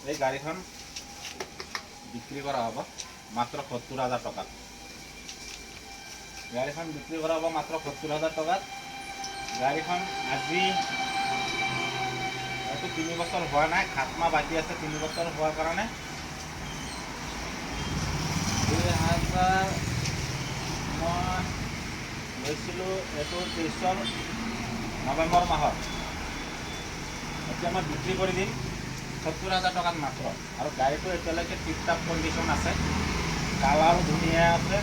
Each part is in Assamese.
এই গাড়ীখন বিক্ৰি কৰা হ'ব মাত্ৰ ৭০,০০০ টকাত। গাড়ীখন বিক্ৰি কৰা হ'ব মাত্ৰ ৭০,০০০ টকাত। গাড়ীখন আজি হয়তো ৩ বছৰ হোৱা নাই, খাতমা বাকী আছে ৩ বছৰ হোৱাৰ কাৰণে ২০০০ মই লৈছিলোঁ এইটো ২৩ নৱেম্বৰ মাহত। এতিয়া মই বিক্ৰি কৰি দিম ৭০,০০০ টকাত মাত্ৰ। আৰু গাড়ীটো এতিয়ালৈকে টিপটাপ কণ্ডিশ্যন আছে, কালাৰ ধুনীয়া আছে,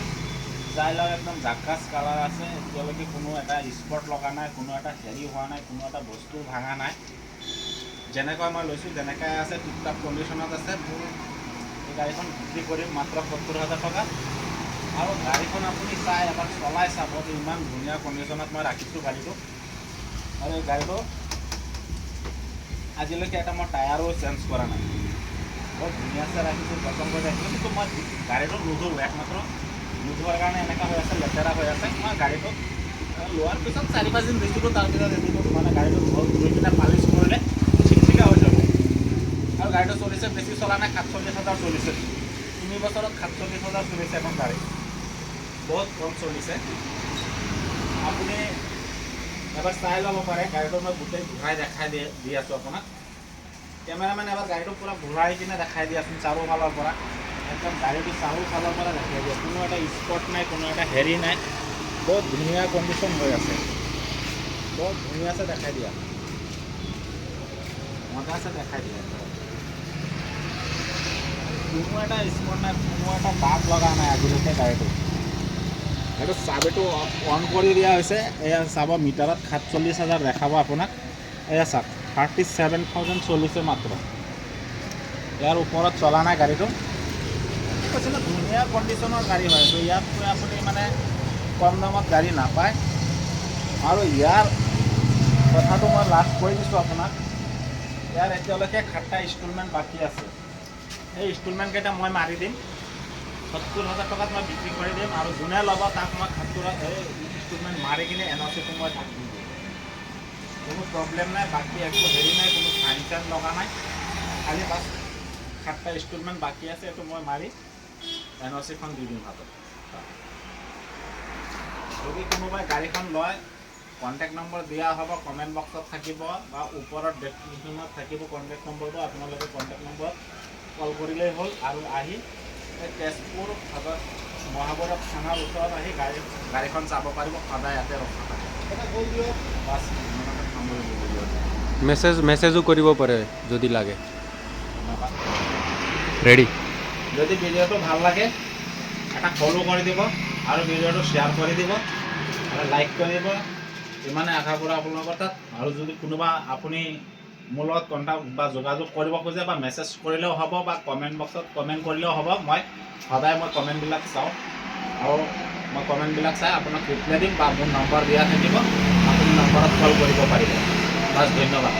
চাইলাৰ একদম জাকাছ কালাৰ আছে। এতিয়ালৈকে কোনো এটা স্পট লগা নাই, কোনো এটা হেৰি হোৱা নাই, কোনো এটা বস্তু ভাঙা নাই। যেনেকৈ মই লৈছোঁ তেনেকৈ আছে, টিপটাপ কণ্ডিশ্যনত আছে। মোৰ এই গাড়ীখন বিক্ৰি কৰিম মাত্ৰ ৭০,০০০ টকাত। আৰু গাড়ীখন আপুনি চাই এবাৰ চলাই চাব, ইমান ধুনীয়া কণ্ডিশ্যনত মই ৰাখিছোঁ গাড়ীটো। আৰু এই গাড়ীটো আজিলৈকে এটা মই টায়াৰো চেঞ্জ কৰা নাই, বহুত ধুনীয়াছে ৰাখিছোঁ, যতন কৰি ৰাখিছোঁ। কিন্তু মই গাড়ীটো নুধোঁ, একমাত্ৰ নুধোৱাৰ কাৰণে এনেকুৱা হৈ আছে, লেতেৰা হৈ আছে। মই গাড়ীটো লোৱাৰ পিছত ৪-৫ দিন দিছিলোঁ, তাৰপিছত এদিনো মানে গাড়ীটো ধুই পিনে পালিচ কৰিলে চিকচিকা হৈ যাব। আৰু গাড়ীটো চলিছে, বেছি চলা নাই, ৪৭,০০০ চলিছে। ৩ বছৰত ৪৭,০০০ চলিছে এখন গাড়ী, বহুত কম চলিছে। আপুনি এবাৰ চাই ল'ব পাৰে। গাড়ীটো মই গোটেই ঘূৰাই দেখাই দি আছোঁ আপোনাক। কেমেৰামেন এবাৰ গাড়ীটো পূৰা ঘূৰাই কিনে দেখাই দিয়াচোন চাৰিওফালৰ পৰা। একদম গাড়ীটো চাৰিওফালৰ পৰা দেখাই দিয়া, কোনো এটা স্পট নাই, কোনো এটা হেৰি নাই, বহুত ধুনীয়া কণ্ডিশ্যন হৈ আছে, বহুত ধুনীয়াছে দেখাই দিয়া, মজা আছে দেখাই দিয়া। কোনো এটা স্পট নাই, কোনো এটা দাগ লগা নাই আজিলৈকে গাড়ীটো। এইটো চাবিটো অন কৰি দিয়া হৈছে, এয়া চাব মিটাৰত ৪৭,০০০ দেখাব আপোনাক। এয়া চাওক 37,000 চলিছে মাত্ৰ, ইয়াৰ ওপৰত চলা নাই গাড়ীটো। কৈছিলোঁ ধুনীয়া কণ্ডিশ্যনৰ গাড়ী হয়, তো ইয়াত আপুনি মানে কম দামত গাড়ী নাপায়। আৰু ইয়াৰ কথাটো মই লাষ্ট কৈ দিছোঁ আপোনাক, ইয়াৰ এতিয়ালৈকে 7টা ইনষ্টলমেণ্ট বাকী আছে। এই ইনষ্টলমেণ্টকেইটা মই মাৰি দিম, ৭০,০০০ টকাত মই বিক্ৰি কৰি দিম। আৰু যোনে ল'ব তাক মই ইনষ্টলমেণ্ট মাৰি কিনে NOC-টো মই দি দিম, কোনো প্ৰব্লেম নাই। বাকী একো হেৰি নাই, কোনো ফাইন চাইন লগা নাই, খালি বাছ 7টা ইনষ্টলমেণ্ট বাকী আছে, এইটো মই মাৰি NOC-খন দি দিম হাতত। যদি কোনোবাই গাড়ীখন লয়, কণ্টেক্ট নম্বৰ দিয়া হ'ব, কমেণ্ট বক্সত থাকিব বা ওপৰত ডেছক্ৰিপশ্যনত থাকিব কণ্টেক্ট নম্বৰটো। আপোনালোকে কণ্টেক্ট নম্বৰত কল কৰিলেই হ'ল। আৰু আহি এই তেজপুৰ মহাভৈৰৱ থানাৰ ওচৰত আহি গাড়ীখন চাব পাৰিব, সদায় ইয়াতে ৰখা থাকে। এটা কৈ দিয়ক বাছ, মেছেজো কৰিব পাৰে যদি লাগে। ধন্যবাদ। ৰেডি। যদি ভিডিঅ'টো ভাল লাগে এটা ফ'ল' কৰি দিব, আৰু ভিডিঅ'টো শ্বেয়াৰ কৰি দিব, আৰু লাইক কৰি দিব। ইমানে আশা কৰোঁ আপোনালোকৰ তাত। আৰু যদি কোনোবা আপুনি মোৰ লগত কণ্টেক্ট বা যোগাযোগ কৰিব খোজে, বা মেছেজ কৰিলেও হ'ব, বা কমেণ্ট বক্সত কমেণ্ট কৰিলেও হ'ব, মই সদায় কমেণ্টবিলাক চাওঁ, আৰু মই কমেণ্টবিলাক চাই আপোনাক ৰিপ্লাই দিম, বা মোৰ নম্বৰ দিয়া থাকিব, আপুনি নম্বৰত কল কৰিব পাৰিব। বাছ, ধন্যবাদ।